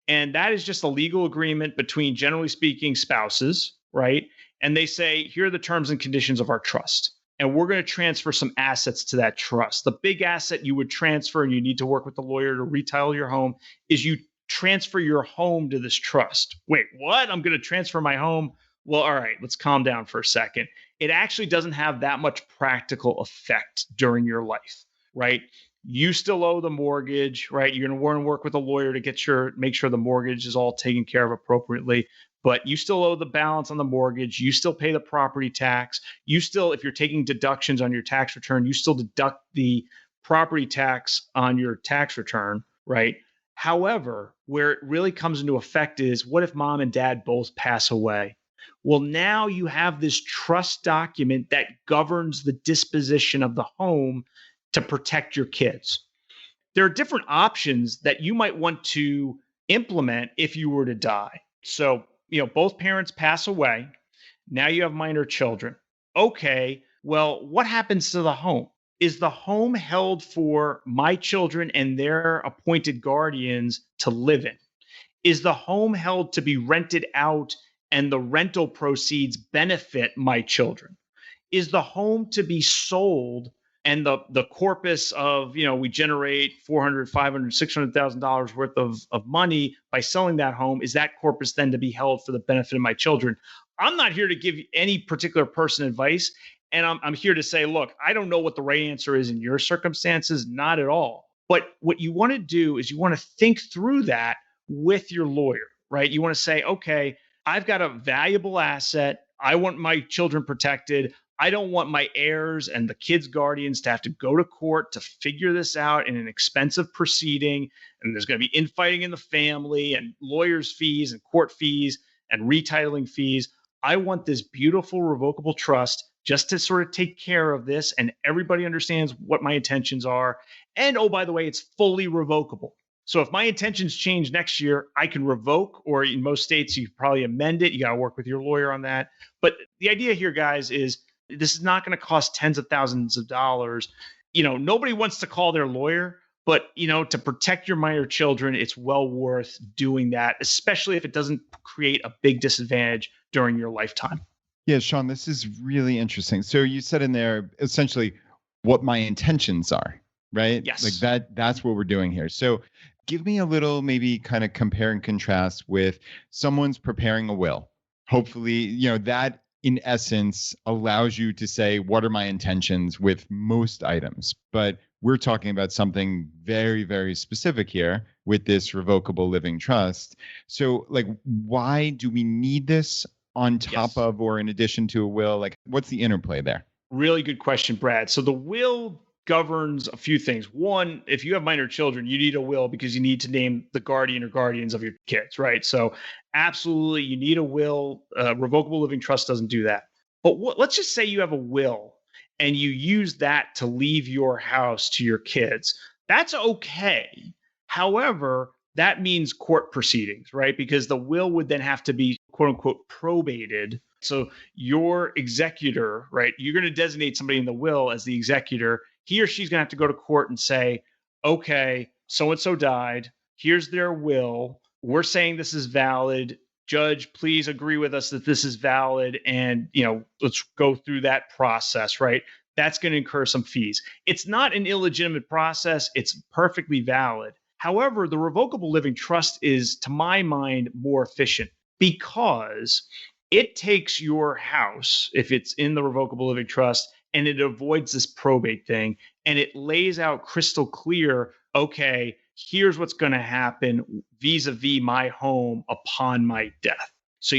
And that is just a legal agreement between, generally speaking, spouses, right? And they say, here are the terms and conditions of our trust. And we're going to transfer some assets to that trust. The big asset you would transfer, and you need to work with the lawyer to retitle your home, is you transfer your home to this trust. Wait, what? I'm going to transfer my home? Well, all right, let's calm down for a second. It actually doesn't have that much practical effect during your life, right? You still owe the mortgage, right? You're going to want to work with a lawyer to make sure the mortgage is all taken care of appropriately. But you still owe the balance on the mortgage. You still pay the property tax. You still, if you're taking deductions on your tax return, you still deduct the property tax on your tax return, right? However, where it really comes into effect is, what if mom and dad both pass away? Well, now you have this trust document that governs the disposition of the home to protect your kids. There are different options that you might want to implement if you were to die. So, both parents pass away. Now you have minor children. Okay, well, what happens to the home? Is the home held for my children and their appointed guardians to live in? Is the home held to be rented out and the rental proceeds benefit my children? Is the home to be sold and the corpus of, we generate $400,000, $500,000, $600,000 worth of money by selling that home? Is that corpus then to be held for the benefit of my children? I'm not here to give any particular person advice. And I'm here to say, look, I don't know what the right answer is in your circumstances, not at all. But what you want to do is you want to think through that with your lawyer, right? You want to say, okay, I've got a valuable asset. I want my children protected. I don't want my heirs and the kids' guardians to have to go to court to figure this out in an expensive proceeding. And there's going to be infighting in the family and lawyers' fees and court fees and retitling fees. I want this beautiful revocable trust just to sort of take care of this. And everybody understands what my intentions are. And oh, by the way, it's fully revocable. So if my intentions change next year, I can revoke, or in most states, you probably amend it. You got to work with your lawyer on that. But the idea here, guys, is this is not going to cost tens of thousands of dollars. Nobody wants to call their lawyer, but, to protect your minor children, it's well worth doing that, especially if it doesn't create a big disadvantage during your lifetime. Yeah, Sean, this is really interesting. So you said in there essentially what my intentions are, right? Yes. Like that's what we're doing here. So give me a little maybe kind of compare and contrast with someone's preparing a will. Hopefully, that in essence allows you to say, what are my intentions with most items? But we're talking about something very, very specific here with this revocable living trust. So why do we need this on top of or in addition to a will? What's the interplay there? Really good question, Brad. So the will governs a few things. One, if you have minor children, you need a will because you need to name the guardian or guardians of your kids, right? So absolutely, you need a will. Revocable living trust doesn't do that. But let's just say you have a will and you use that to leave your house to your kids. That's okay. However, that means court proceedings, right? Because the will would then have to be, quote unquote, probated. So your executor, right? You're going to designate somebody in the will as the executor. He or she's going to have to go to court and say, okay, so-and-so died. Here's their will. We're saying this is valid. Judge, please agree with us that this is valid. And, let's go through that process, right? That's going to incur some fees. It's not an illegitimate process. It's perfectly valid. However, the revocable living trust is, to my mind, more efficient because it takes your house, if it's in the revocable living trust, and it avoids this probate thing, and it lays out crystal clear, okay, here's what's going to happen vis-a-vis my home upon my death. So,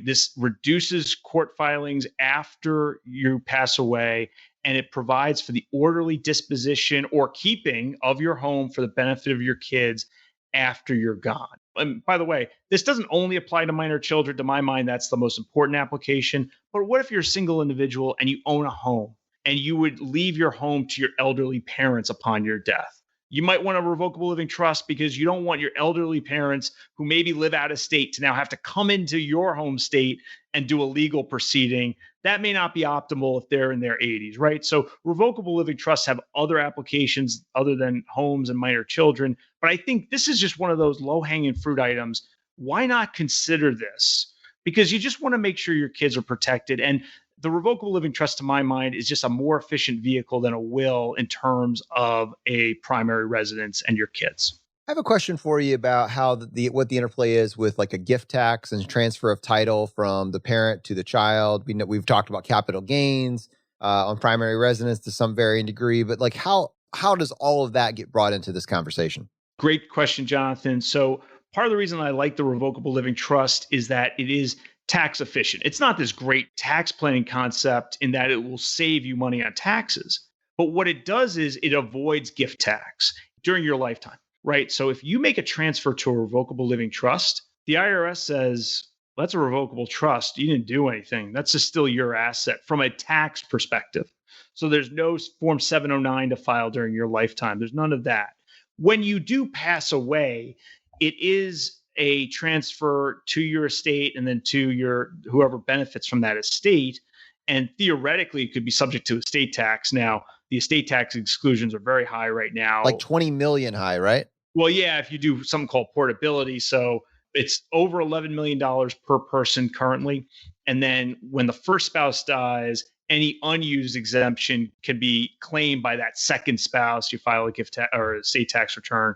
this reduces court filings after you pass away, and it provides for the orderly disposition or keeping of your home for the benefit of your kids after you're gone. And by the way, this doesn't only apply to minor children. To my mind, that's the most important application. But what if you're a single individual and you own a home and you would leave your home to your elderly parents upon your death. You might want a revocable living trust because you don't want your elderly parents who maybe live out of state to now have to come into your home state and do a legal proceeding. That may not be optimal if they're in their 80s, right? So revocable living trusts have other applications other than homes and minor children. But I think this is just one of those low-hanging fruit items. Why not consider this? Because you just want to make sure your kids are protected. And the revocable living trust, to my mind, is just a more efficient vehicle than a will in terms of a primary residence and your kids. I have a question for you about how what the interplay is with like a gift tax and transfer of title from the parent to the child. We've talked about capital gains on primary residence to some varying degree, but like how does all of that get brought into this conversation? Great question, Jonathan. So part of the reason I like the revocable living trust is that it is tax efficient. It's not this great tax planning concept in that it will save you money on taxes. But what it does is it avoids gift tax during your lifetime, right? So if you make a transfer to a revocable living trust, the IRS says, that's a revocable trust. You didn't do anything. That's just still your asset from a tax perspective. So there's no Form 709 to file during your lifetime. There's none of that. When you do pass away, it is a transfer to your estate and then to your whoever benefits from that estate. And theoretically, it could be subject to estate tax. Now, the estate tax exclusions are very high right now. Like 20 million high, right? Well, yeah, if you do something called portability. So it's over $11 million per person currently. And then when the first spouse dies, any unused exemption can be claimed by that second spouse. You file a gift or estate tax return.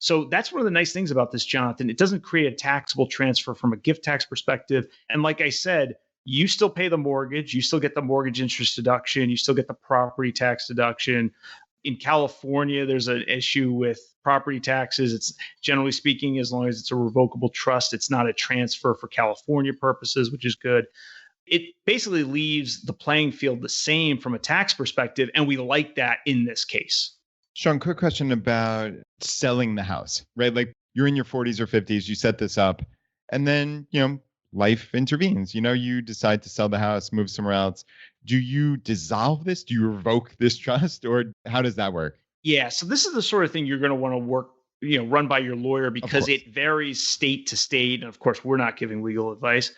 So that's one of the nice things about this, Jonathan. It doesn't create a taxable transfer from a gift tax perspective. And like I said, you still pay the mortgage. You still get the mortgage interest deduction. You still get the property tax deduction. In California, there's an issue with property taxes. It's generally speaking, as long as it's a revocable trust, it's not a transfer for California purposes, which is good. It basically leaves the playing field the same from a tax perspective. And we like that in this case. Sean, quick question about selling the house, right? Like you're in your 40s or 50s, you set this up, and then, life intervenes. You decide to sell the house, move somewhere else. Do you dissolve this? Do you revoke this trust, or how does that work? Yeah, so this is the sort of thing you're going to want to work, run by your lawyer because it varies state to state. And of course, we're not giving legal advice.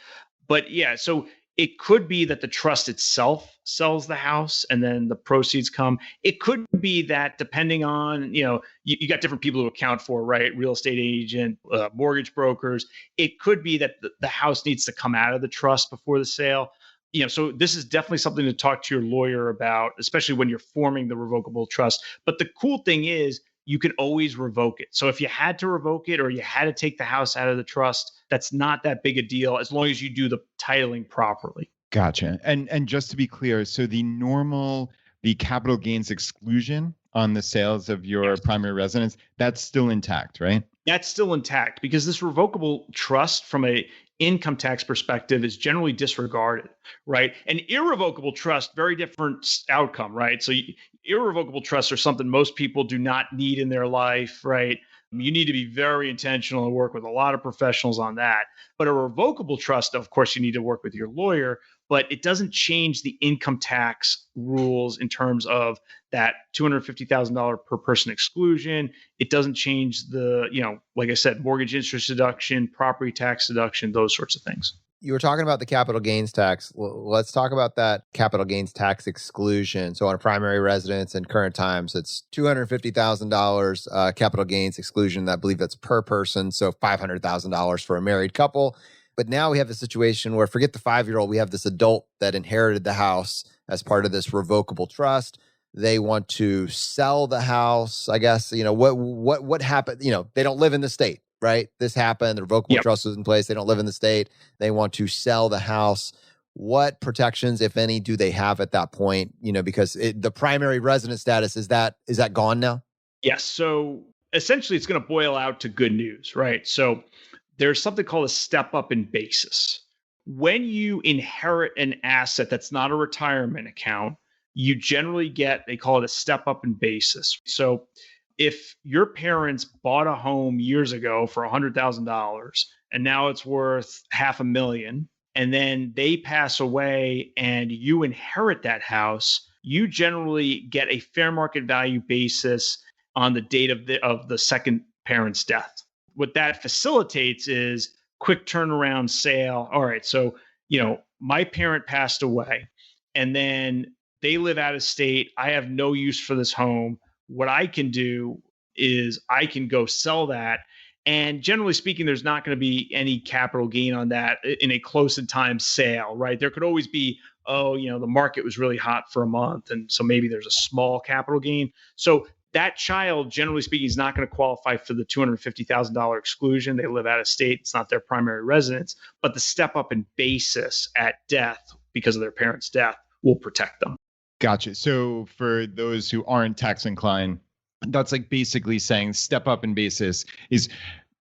But yeah, so it could be that the trust itself sells the house and then the proceeds come. It could be that depending on, you got different people to account for, right? Real estate agent, mortgage brokers. It could be that the house needs to come out of the trust before the sale. So this is definitely something to talk to your lawyer about, especially when you're forming the revocable trust. But the cool thing is you can always revoke it. So if you had to revoke it or you had to take the house out of the trust, that's not that big a deal as long as you do the titling properly. Gotcha. And just to be clear, so the capital gains exclusion on the sales of your primary residence, that's still intact, right? That's still intact because this revocable trust from a income tax perspective is generally disregarded, right? An irrevocable trust, very different outcome, right? So irrevocable trusts are something most people do not need in their life, right? You need to be very intentional and work with a lot of professionals on that. But a revocable trust, of course, you need to work with your lawyer, but it doesn't change the income tax rules in terms of that $250,000 per person exclusion. It doesn't change the, like I said, mortgage interest deduction, property tax deduction, those sorts of things. You were talking about the capital gains tax. Let's talk about that capital gains tax exclusion. So on a primary residence in current times, it's $250,000 capital gains exclusion. I believe that's per person. So $500,000 for a married couple. But now we have a situation where, forget the 5-year-old, we have this adult that inherited the house as part of this revocable trust. They want to sell the house. I guess, what happened? They don't live in the state, right? This happened. The revocable trust was in place. They don't live in the state. They want to sell the house. What protections, if any, do they have at that point? Because the primary resident status, is that gone now? Yes. So essentially it's going to boil out to good news, right? So there's something called a step up in basis. When you inherit an asset that's not a retirement account, you generally get, they call it a step up in basis. So if your parents bought a home years ago for $100,000 and now it's worth $500,000, and then they pass away and you inherit that house, you generally get a fair market value basis on the date of the second parent's death. What that facilitates is quick turnaround sale. All right, so my parent passed away, and then they live out of state. I have no use for this home. What I can do is I can go sell that. And generally speaking, there's not going to be any capital gain on that in a close in time sale, right? There could always be, the market was really hot for a month, and so maybe there's a small capital gain. So that child, generally speaking, is not going to qualify for the $250,000 exclusion. They live out of state. It's not their primary residence, but the step up in basis at death because of their parent's death will protect them. Gotcha. So for those who aren't tax inclined, that's like basically saying step up in basis is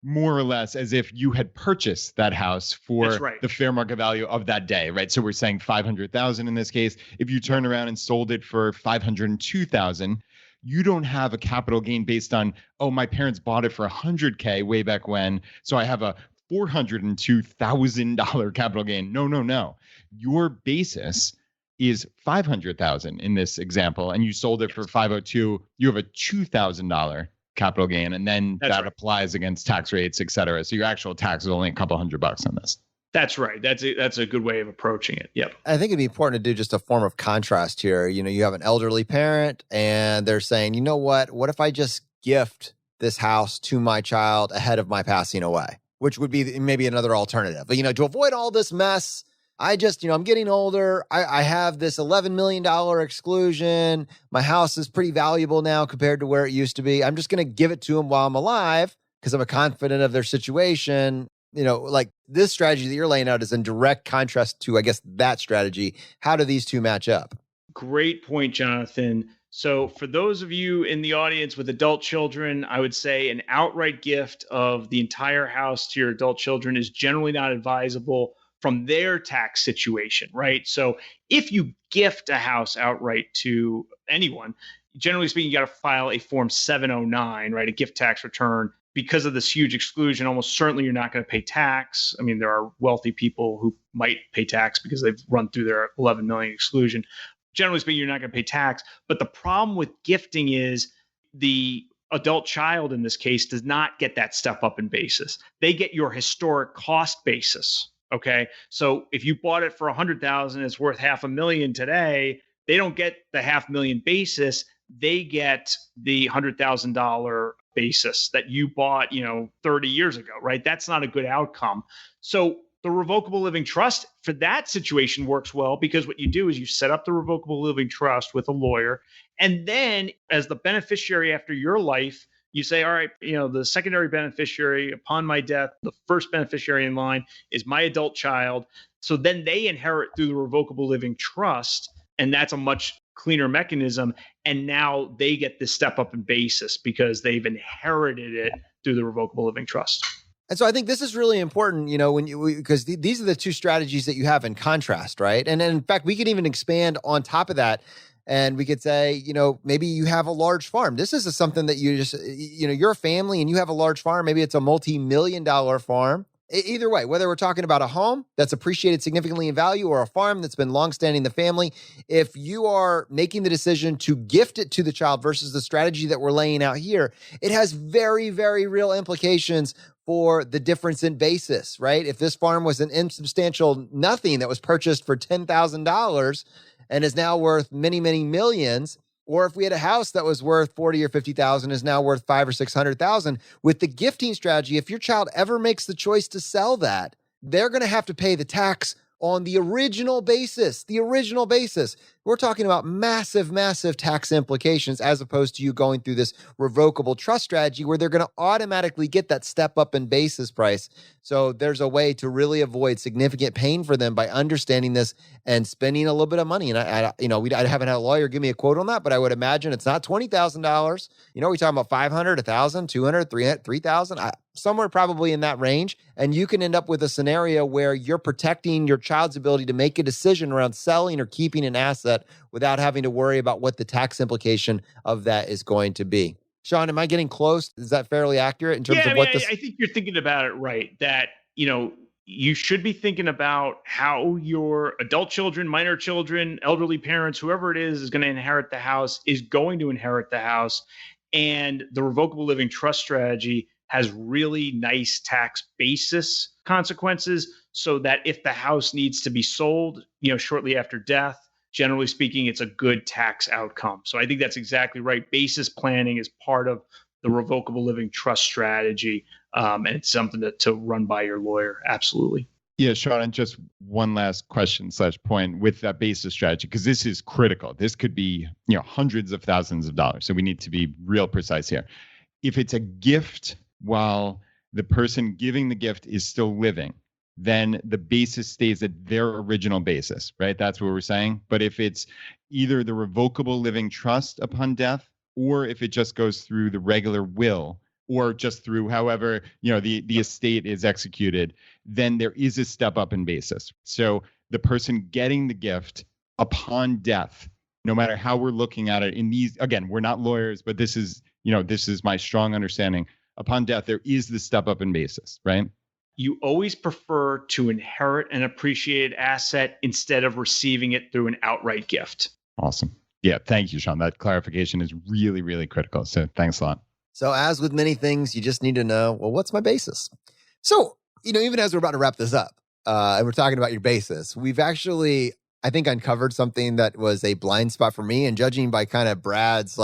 more or less as if you had purchased that house for the fair market value of that day, right? So we're saying 500,000 in this case. If you turn around and sold it for 502,000, you don't have a capital gain based on, my parents bought it for 100K way back when, so I have a $402,000 capital gain. No. Your basis is 500,000 in this example, and you sold it for 502. You have a $2,000 capital gain, and then that applies against tax rates, et cetera. So your actual tax is only a couple $100 on this. That's right. That's a good way of approaching it. Yep. I think it'd be important to do just a form of contrast here. You have an elderly parent and they're saying, what if I just gift this house to my child ahead of my passing away, which would be maybe another alternative. But, to avoid all this mess, I just, I'm getting older. I have this $11 million exclusion. My house is pretty valuable now compared to where it used to be. I'm just going to give it to them while I'm alive because I'm confident of their situation. Like this strategy that you're laying out is in direct contrast to, I guess, that strategy. How do these two match up? Great point, Jonathan. So for those of you in the audience with adult children, I would say an outright gift of the entire house to your adult children is generally not advisable from their tax situation, right? So if you gift a house outright to anyone, generally speaking, you got to file a Form 709, right? A gift tax return. Because of this huge exclusion, almost certainly you're not going to pay tax. I mean, there are wealthy people who might pay tax because they've run through their 11 million exclusion. Generally speaking, you're not going to pay tax. But the problem with gifting is the adult child in this case does not get that step up in basis. They get your historic cost basis. Okay. So if you bought it for 100,000, it's worth $500,000 today. They don't get the $500,000 basis. They get the $100,000 basis that you bought, 30 years ago, right? That's not a good outcome. So the revocable living trust for that situation works well because what you do is you set up the revocable living trust with a lawyer. And then as the beneficiary after your life, you say, all right, the secondary beneficiary upon my death, the first beneficiary in line is my adult child. So then they inherit through the revocable living trust. And that's a much cleaner mechanism. And now they get this step up in basis because they've inherited it through the revocable living trust. And so I think this is really important, because these are the two strategies that you have in contrast, right? And in fact, we can even expand on top of that. And we could say, maybe you have a large farm. This is something that you just, you're a family and you have a large farm. Maybe it's a multi-million-dollar farm. Either way, whether we're talking about a home that's appreciated significantly in value or a farm that's been longstanding in the family, if you are making the decision to gift it to the child versus the strategy that we're laying out here, it has very, very real implications for the difference in basis, right? If this farm was an insubstantial nothing that was purchased for $10,000 and is now worth many, many millions, or if we had a house that was worth 40 or 50,000 is now worth 5 or 600,000, with the gifting strategy, if your child ever makes the choice to sell that, they're going to have to pay the tax on the original basis. We're talking about massive, massive tax implications as opposed to you going through this revocable trust strategy where they're going to automatically get that step up in basis price. So there's a way to really avoid significant pain for them by understanding this and spending a little bit of money. And I haven't had a lawyer give me a quote on that, but I would imagine it's not $20,000. We're talking about 500, 1,000, 200, 300, 3,000, somewhere probably in that range. And you can end up with a scenario where you're protecting your child's ability to make a decision around selling or keeping an asset without having to worry about what the tax implication of that is going to be. Sean, am I getting close? Is that fairly accurate in terms of what this? I think you're thinking about it right. That, you should be thinking about how your adult children, minor children, elderly parents, whoever it is going to inherit the house, is going to inherit the house. And the revocable living trust strategy has really nice tax basis consequences, so that if the house needs to be sold, shortly after death, generally speaking, it's a good tax outcome. So I think that's exactly right. Basis planning is part of the revocable living trust strategy. And it's something to run by your lawyer. Absolutely. Yeah, Sean, and just one last question / point with that basis strategy, because this is critical. This could be, hundreds of thousands of dollars. So we need to be real precise here. If it's a gift while the person giving the gift is still living, then the basis stays at their original basis, right? That's what we're saying. But if it's either the revocable living trust upon death, or if it just goes through the regular will, or just through however, the estate is executed, then there is a step up in basis. So the person getting the gift upon death, no matter how we're looking at it in these, again, we're not lawyers, but this is my strong understanding. Upon death, there is the step up in basis, right? You always prefer to inherit an appreciated asset instead of receiving it through an outright gift. Awesome. Yeah, thank you, Sean. That clarification is really, really critical. So thanks a lot. So as with many things, you just need to know, well, what's my basis? So, even as we're about to wrap this up, and we're talking about your basis, we've actually, I think, uncovered something that was a blind spot for me, and judging by kind of Brad's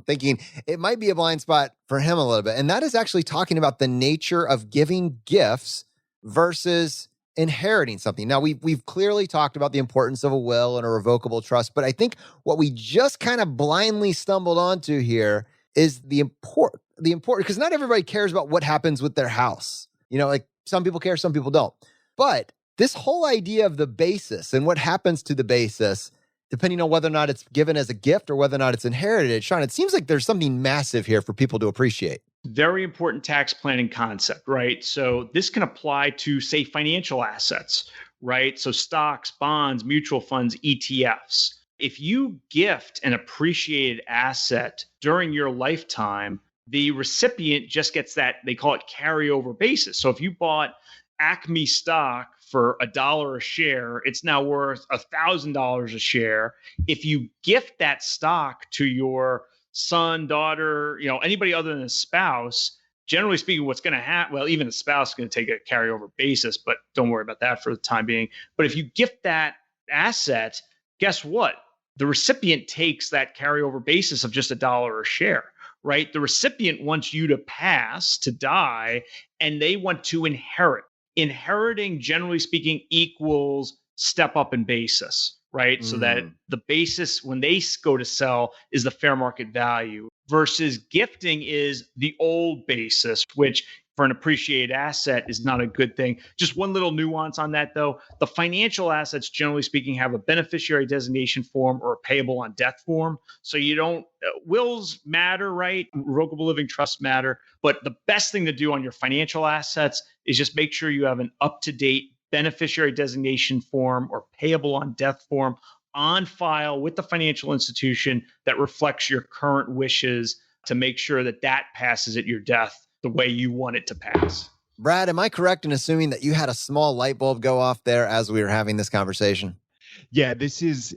thinking, it might be a blind spot for him a little bit. And that is actually talking about the nature of giving gifts versus inheriting something. Now, we've clearly talked about the importance of a will and a revocable trust, but I think what we just kind of blindly stumbled onto here is the important, because not everybody cares about what happens with their house. Like some people care, some people don't. But this whole idea of the basis and what happens to the basis, depending on whether or not it's given as a gift or whether or not it's inherited, Sean, it seems like there's something massive here for people to appreciate. Very important tax planning concept, right? So this can apply to, say, financial assets, right? So stocks, bonds, mutual funds, ETFs. If you gift an appreciated asset during your lifetime, the recipient just gets that, they call it carryover basis. So if you bought Acme stock for $1 a share, it's now worth $1,000 a share. If you gift that stock to your son, daughter, anybody other than a spouse, generally speaking, what's going to happen, well, even a spouse is going to take a carryover basis, but don't worry about that for the time being. But if you gift that asset, guess what? The recipient takes that carryover basis of just $1 a share, right? The recipient wants you to pass, to die, and they want to inherit. Inheriting, generally speaking, equals step up in basis, right? So that the basis when they go to sell is the fair market value, versus gifting is the old basis, which for an appreciated asset is not a good thing. Just one little nuance on that, though. The financial assets, generally speaking, have a beneficiary designation form or a payable on death form. So you don't, wills matter, right? Revocable living trusts matter. But the best thing to do on your financial assets is just make sure you have an up-to-date beneficiary designation form or payable on death form on file with the financial institution that reflects your current wishes, to make sure that that passes at your death the way you want it to pass. Brad, am I correct in assuming that you had a small light bulb go off there as we were having this conversation? Yeah, this is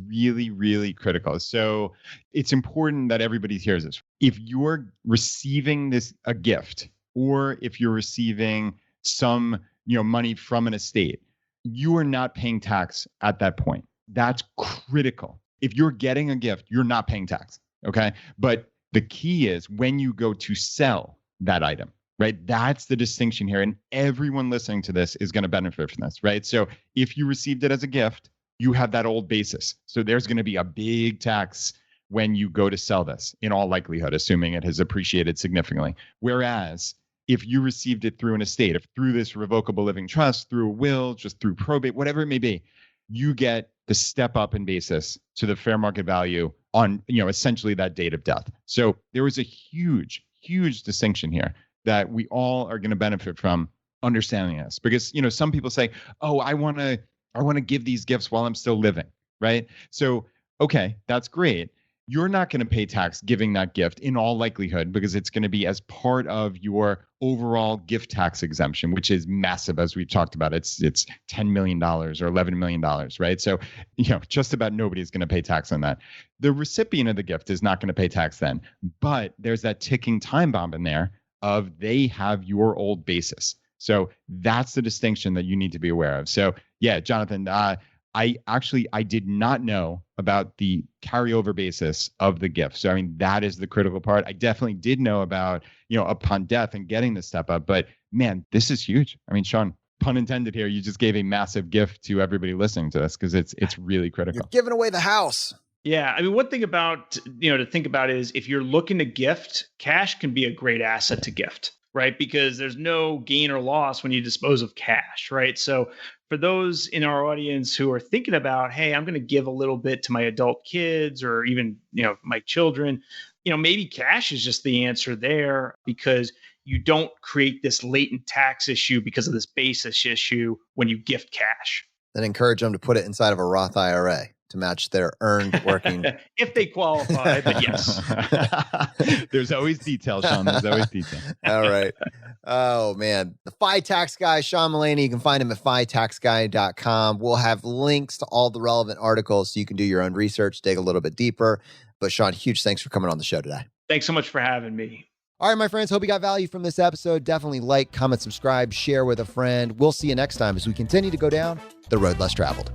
really, really critical. So it's important that everybody hears this. If you're receiving a gift, or if you're receiving some money from an estate, you are not paying tax at that point. That's critical. If you're getting a gift, you're not paying tax. Okay. But the key is when you go to sell that item, right? That's the distinction here. And everyone listening to this is going to benefit from this, right? So if you received it as a gift, you have that old basis. So there's going to be a big tax when you go to sell this, in all likelihood, assuming it has appreciated significantly. Whereas if you received it through an estate, if through this revocable living trust, through a will, just through probate, whatever it may be, you get the step up in basis to the fair market value on, essentially that date of death. So there is a huge, huge distinction here that we all are going to benefit from understanding this, because, some people say, oh, I want to give these gifts while I'm still living, right? So, okay, that's great. you're not going to pay tax giving that gift in all likelihood, because it's going to be as part of your overall gift tax exemption, which is massive, as we've talked about. It's $10 million or $11 million, right? So, just about nobody is going to pay tax on that. The recipient of the gift is not going to pay tax then, but there's that ticking time bomb in there of they have your old basis. So that's the distinction that you need to be aware of. So yeah, Jonathan, I did not know about the carryover basis of the gift. So, I mean, that is the critical part. I definitely did know about, upon death and getting the step up, but man, this is huge. I mean, Sean, pun intended here, you just gave a massive gift to everybody listening to this, because it's really critical. You're giving away the house. Yeah. I mean, one thing about, to think about is if you're looking to gift, cash can be a great asset to gift, right? Because there's no gain or loss when you dispose of cash, right? So for those in our audience who are thinking about, hey, I'm going to give a little bit to my adult kids or even, my children, maybe cash is just the answer there, because you don't create this latent tax issue because of this basis issue when you gift cash. Then encourage them to put it inside of a Roth IRA to match their earned working. If they qualify, but yes. There's always details, Sean. There's always details. All right. Oh, man. The FI Tax Guy, Sean Mullaney. You can find him at FITaxGuy.com. We'll have links to all the relevant articles so you can do your own research, dig a little bit deeper. But Sean, huge thanks for coming on the show today. Thanks so much for having me. All right, my friends, hope you got value from this episode. Definitely like, comment, subscribe, share with a friend. We'll see you next time as we continue to go down the road less traveled.